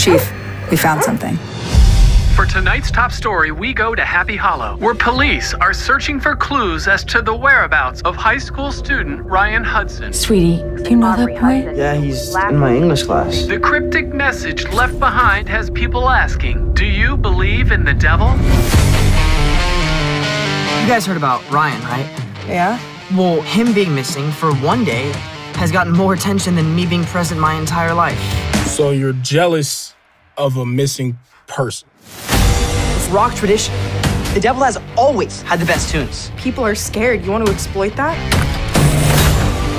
Chief, we found something. For tonight's top story, we go to Happy Hollow, where police are searching for clues as to the whereabouts of high school student Ryan Hudson. Sweetie, do you know that boy? Yeah, he's in my English class. The cryptic message left behind has people asking, do you believe in the devil? You guys heard about Ryan, right? Yeah? Well, him being missing for one day has gotten more attention than me being present my entire life. So you're jealous of a missing person? It's rock tradition. The devil has always had the best tunes. People are scared. You want to exploit that?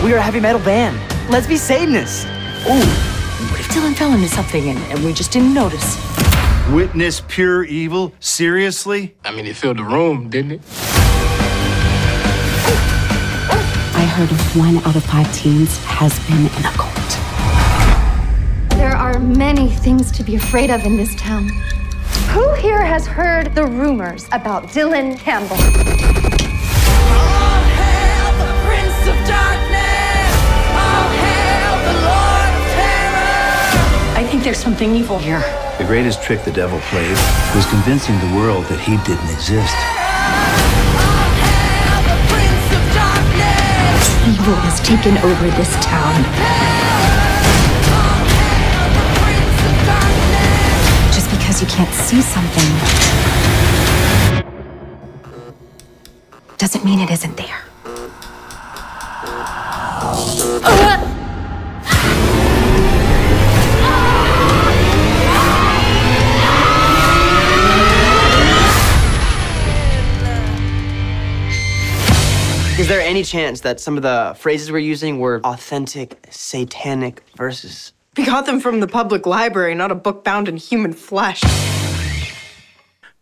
We are a heavy metal band. Let's be Satanists. Ooh, what if Dylan fell into something and we just didn't notice? Witness pure evil? Seriously? I mean, it filled the room, didn't it? I heard of 1 out of 5 teens has been in a cult. There are many things to be afraid of in this town. Who here has heard the rumors about Dylan Campbell? All hail the Prince of Darkness! All hail the Lord of Terror! I think there's something evil here. The greatest trick the devil played was convincing the world that he didn't exist. All hail the Prince of Darkness! Evil has taken over this town. Just because you can't see something doesn't mean it isn't there. Is there any chance that some of the phrases we're using were authentic satanic verses? We got them from the public library, not a book bound in human flesh.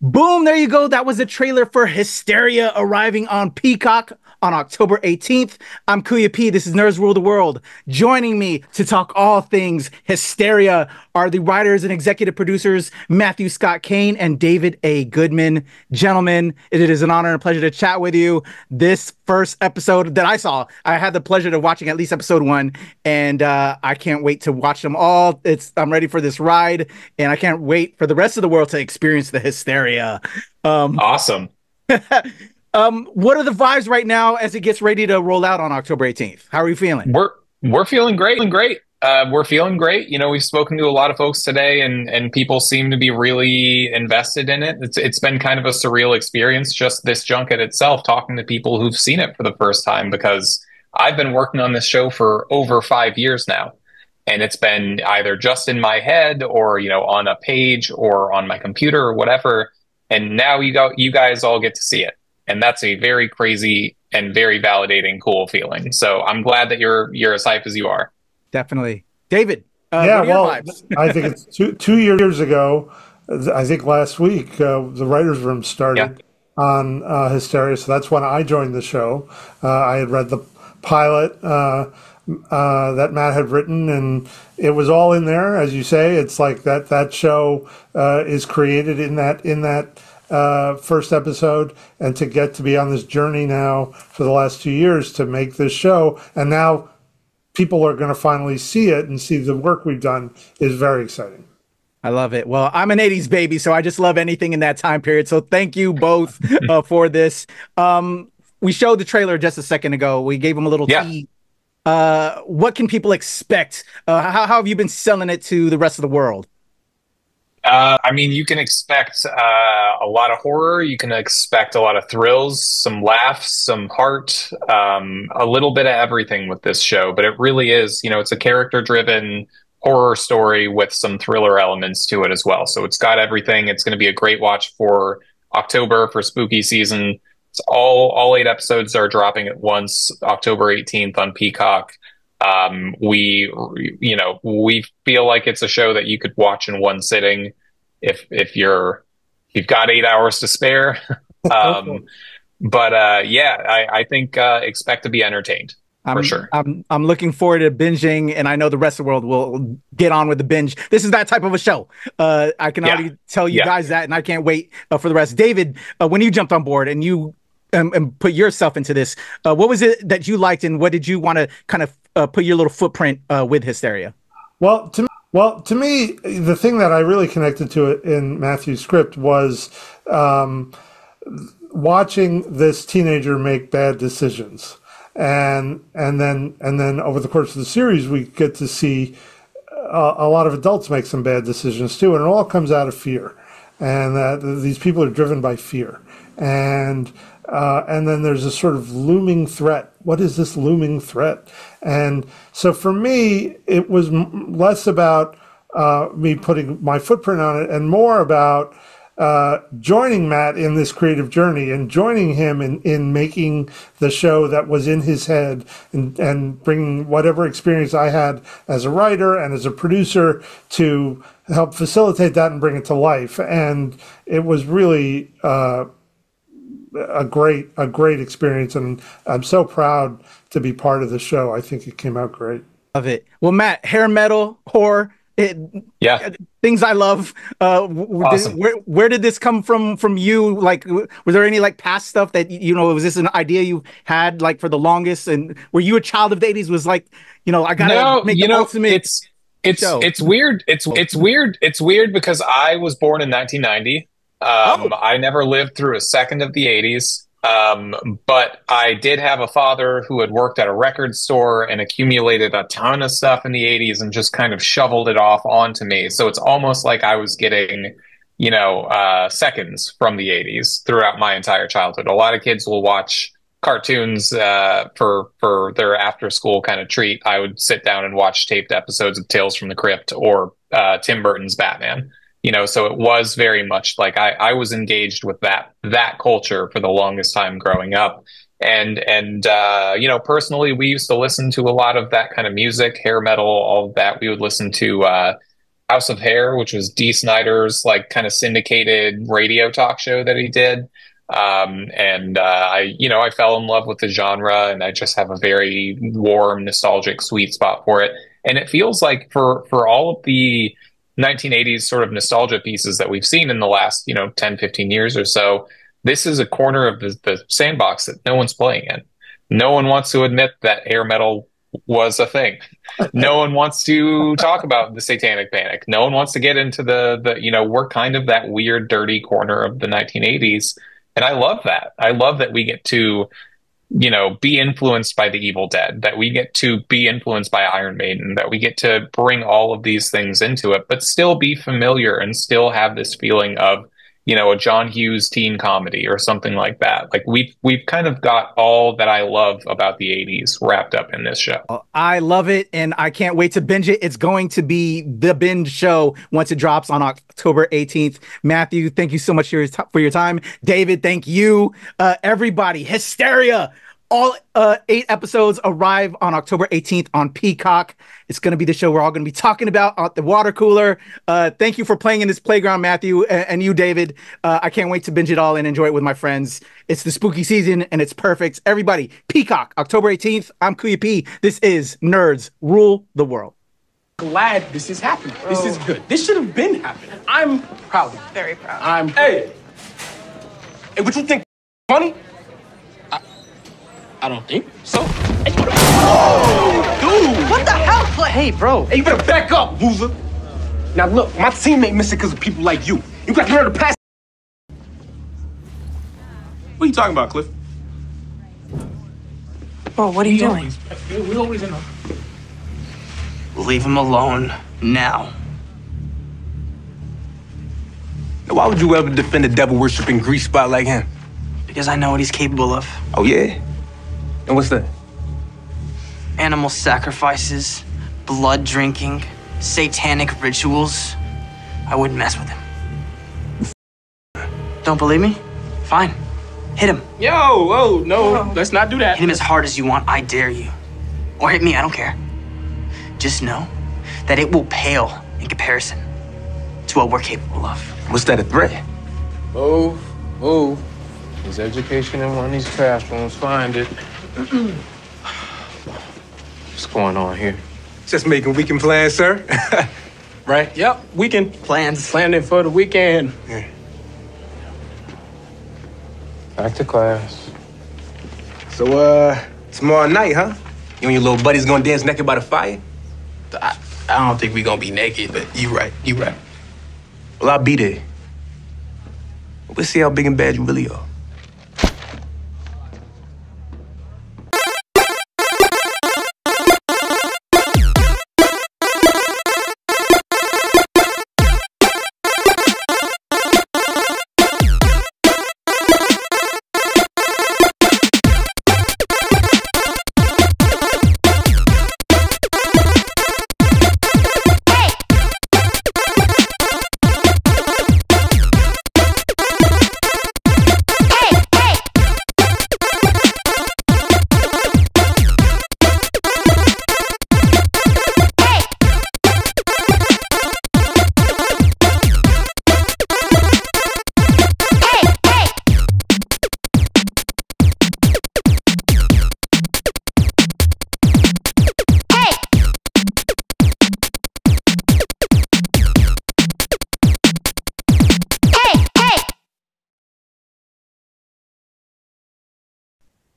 Boom, there you go. That was the trailer for Hysteria arriving on Peacock on October 18th. I'm Kuya P. This is Nerds Rule the World. Joining me to talk all things Hysteria are the writers and executive producers Matthew Scott Kane and David A. Goodman. Gentlemen, it is an honor and a pleasure to chat with you. This first episode that I saw, I had the pleasure of watching at least episode 1, and I can't wait to watch them all. I'm ready for this ride, and I can't wait for the rest of the world to experience the Hysteria. Awesome. What are the vibes right now as it gets ready to roll out on October 18th? How are you feeling? We're feeling great. We're feeling great. You know, we've spoken to a lot of folks today, and people seem to be really invested in it. It's been kind of a surreal experience, just this junket itself, talking to people who've seen it for the first time, because I've been working on this show for over 5 years now. And it's been either just in my head or, you know, on a page or on my computer or whatever. And now you guys all get to see it. And that's a very crazy and very validating, cool feeling. So I'm glad that you're as hype as you are. Definitely. David, yeah, well, I think it's two years ago, I think last week, the Writers' Room started on Hysteria. So that's when I joined the show. I had read the pilot that Matt had written, and it was all in there, as you say. It's like that show is created in that first episode, and to get to be on this journey now for the last 2 years to make this show, and now people are going to finally see it and see the work we've done, is very exciting. I love it. Well, I'm an 80s baby, so I just love anything in that time period. So thank you both for this. We showed the trailer just a second ago. We gave them a little tease. What can people expect? How have you been selling it to the rest of the world? I mean, you can expect a lot of horror. You can expect a lot of thrills, some laughs, some heart, a little bit of everything with this show. But it really is, you know, it's a character-driven horror story with some thriller elements to it as well. So it's got everything. It's going to be a great watch for October, for spooky season. It's all 8 episodes are dropping at once, October 18th on Peacock. We feel like it's a show that you could watch in one sitting if you've got 8 hours to spare. I think expect to be entertained for sure. I'm looking forward to binging, and I know the rest of the world will get on with the binge. This is that type of a show. I can already tell you guys that, and I can't wait for the rest. David, when you jumped on board and you and put yourself into this, what was it that you liked, and what did you want to kind of put your little footprint with Hysteria? Well, to me, Well, to me, the thing that I really connected to it in Matthew's script was watching this teenager make bad decisions, and then over the course of the series, we get to see a lot of adults make some bad decisions too, and it all comes out of fear, and that these people are driven by fear, and then there's a sort of looming threat. What is this looming threat? And so for me, it was less about me putting my footprint on it and more about joining Matt in this creative journey and joining him in making the show that was in his head and bringing whatever experience I had as a writer and as a producer to help facilitate that and bring it to life. And it was really a great experience, and I'm so proud to be part of the show. I think it came out great. Love it. Well, Matt, hair metal, horror, things I love. Awesome. Where did this come from you? Like, were there any like past stuff that, was this an idea you had like for the longest? And were you a child of the 80s? Was like, I gotta make the ultimate. It's weird. It's weird. It's weird because I was born in 1990. I never lived through a second of the 80s. But I did have a father who had worked at a record store and accumulated a ton of stuff in the 80s and just kind of shoveled it off onto me. So it's almost like I was getting, seconds from the 80s throughout my entire childhood. A lot of kids will watch cartoons for their after school kind of treat. I would sit down and watch taped episodes of Tales from the Crypt or Tim Burton's Batman. So it was very much like I was engaged with that culture for the longest time growing up. And personally, we used to listen to a lot of that kind of music, hair metal, all of that. We would listen to House of Hair, which was Dee Snider's like kind of syndicated radio talk show that he did. I fell in love with the genre, and I just have a very warm, nostalgic, sweet spot for it. And it feels like for all of the 1980s sort of nostalgia pieces that we've seen in the last, 10, 15 years or so, this is a corner of the sandbox that no one's playing in. No one wants to admit that hair metal was a thing. No one wants to talk about the Satanic Panic. No one wants to get into we're kind of that weird, dirty corner of the 1980s. And I love that. I love that we get to be influenced by the Evil Dead, that we get to be influenced by Iron Maiden, that we get to bring all of these things into it, but still be familiar and still have this feeling of, a John Hughes teen comedy or something like that. Like we've kind of got all that I love about the 80s wrapped up in this show. I love it, and I can't wait to binge it. It's going to be the binge show once it drops on October 18th. Matthew, thank you so much for your time. David, thank you. Everybody, Hysteria. All 8 episodes arrive on October 18th on Peacock. It's going to be the show we're all going to be talking about at the water cooler. Thank you for playing in this playground, Matthew, and you, David. I can't wait to binge it all and enjoy it with my friends. It's the spooky season, and it's perfect. Everybody, Peacock, October 18th. I'm Kuya P. This is Nerds Rule the World. Glad this is happening. This is good. This should have been happening. I'm proud of you. Very proud. Hey, what you think? Funny? I don't think so. Oh, dude! What the hell? Hey, bro. Hey, you better back up, loser. Now look, my team ain't missing because of people like you. You got to learn to pass. What are you talking about, Cliff? Bro, what are you doing? We always in. Leave him alone now. Now, why would you ever defend a devil-worshipping grease spot like him? Because I know what he's capable of. Oh, yeah? And what's that? Animal sacrifices, blood drinking, satanic rituals. I wouldn't mess with him. Don't believe me? Fine. Hit him. No, let's not do that. Hit him as hard as you want, I dare you. Or hit me, I don't care. Just know that it will pale in comparison to what we're capable of. What's that, a threat? Move. There's education in one of these classrooms. Find it. What's going on here? Just making weekend plans, sir. Right? Yep, weekend plans. Planning for the weekend. Yeah. Back to class. So, tomorrow night, huh? You and your little buddies gonna dance naked by the fire? I don't think we're gonna be naked, but you right. Well, I'll be there. We'll see how big and bad you really are.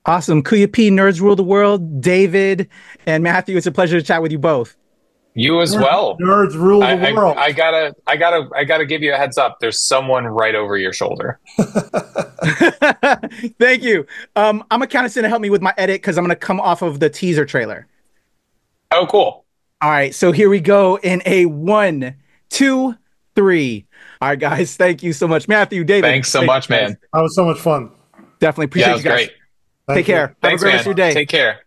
Awesome. Kuya P, Nerds Rule the World, David and Matthew, it's a pleasure to chat with you both. You as well. Nerds rule the world. I gotta give you a heads up. There's someone right over your shoulder. Thank you. I'm gonna count us in to help me with my edit because I'm gonna come off of the teaser trailer. Oh, cool. All right, so here we go in a 1, 2, 3. All right, guys, thank you so much, Matthew, David. Thanks so much, man. That was so much fun. Definitely appreciate you guys. Great. Take care. Thanks, Have a great rest of your day. Take care.